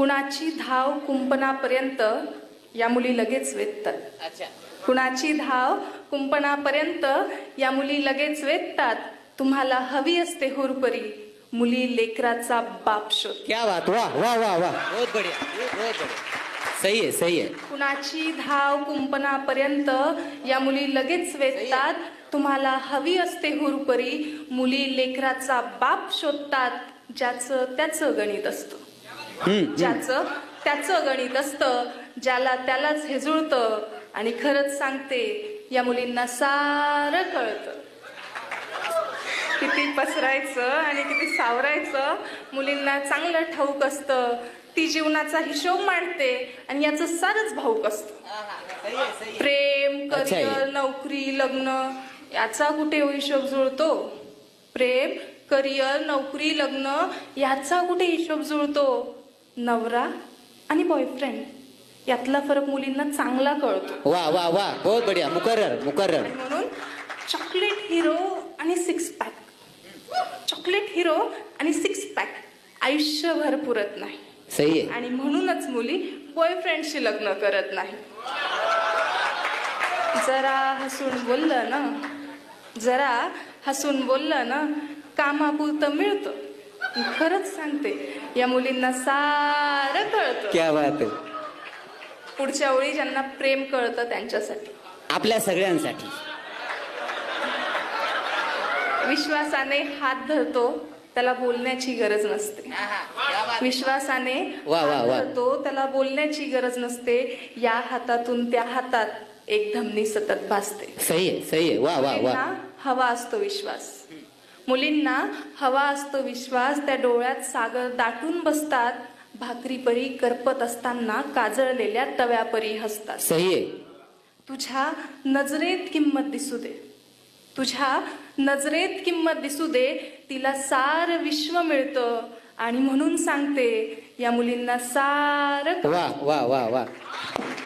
कुणाची धाव कुंपणापर्यंत या मुली लगेच वेधतात. अच्छा. कुणाची धाव कुंपणापर्यंत या मुली लगेच वेधतात. तुम्हाला हवी असते हुरपरी, मुली लेकराचा बाप शोध. क्या बात, वाह वाह वाह वाह, बहुत बढ़िया, बहुत बढ़िया. सही है, सही है. कुणाची धाव कुंपणापर्यंत या मुली लगेच वेधतात. तुम्हाला हवी असते हुरपरी, मुली लेकराचा बाप शोधतात. ज्याचं त्याचं गणित असतं, ज्याचं त्याचं गणित असतं, ज्याला त्यालाच हे जुळतं. आणि खरंच सांगते, या मुलींना सारं कळतं. किती पसरायचं आणि किती सावरायचं मुलींना चांगलं ठाऊक असतं. ती जीवनाचा हिशोब मांडते आणि याचं सारंच भाऊक असतं. प्रेम, करिअर, नोकरी, लग्न याचा कुठे हिशोब जुळतो? प्रेम, करिअर, नोकरी, लग्न याचा कुठे हिशोब जुळतो? नवरा आणि बॉयफ्रेंड यातला फरक मुलींना चांगला कळतो. वाह वाह वाह, बहुत बढ़िया. मुकर्रर मुकर्रर. आणि म्हणून चॉकलेट हिरो आणि सिक्स पॅक, चॉकलेट हिरो आणि सिक्स पॅक आयुष्यभर पुरत नाही. सही है. आणि म्हणूनच मुली बॉयफ्रेंडशी लग्न करत नाही. जरा हसून बोललं ना, जरा हसून बोललं ना, कामापुरतं मिळतं. खरंच सांगते, या मुलींना सारं कळतं. क्या बात है. पुढच्या ओळी ज्यांना प्रेम कळतं त्यांच्यासाठी, आपल्या सगळ्यांसाठी. विश्वासाने हात धरतो त्याला बोलण्याची गरज नसते. विश्वासाने वा, वा, हात वा. धरतो त्याला बोलण्याची गरज नसते. या हातातून त्या हातात एक धमनी सतत भासते. सही है, सही है. वाह वाह वाह. मुलींना हवा असतो विश्वास, मुलींना हवा असतो विश्वास. त्या डोळ्यात सागर दाटून बसतात. भाकरीपरी करपत असताना काजळलेल्या तव्यापरी हसतात. सही है. तुझ्या नजरेत किंमत दिसू दे, तुझ्या नजरेत किंमत दिसू दे. तिला सार विश्व मिळतं. आणि म्हणून सांगते, या मुलींना सार वाह वाह वाह वाह.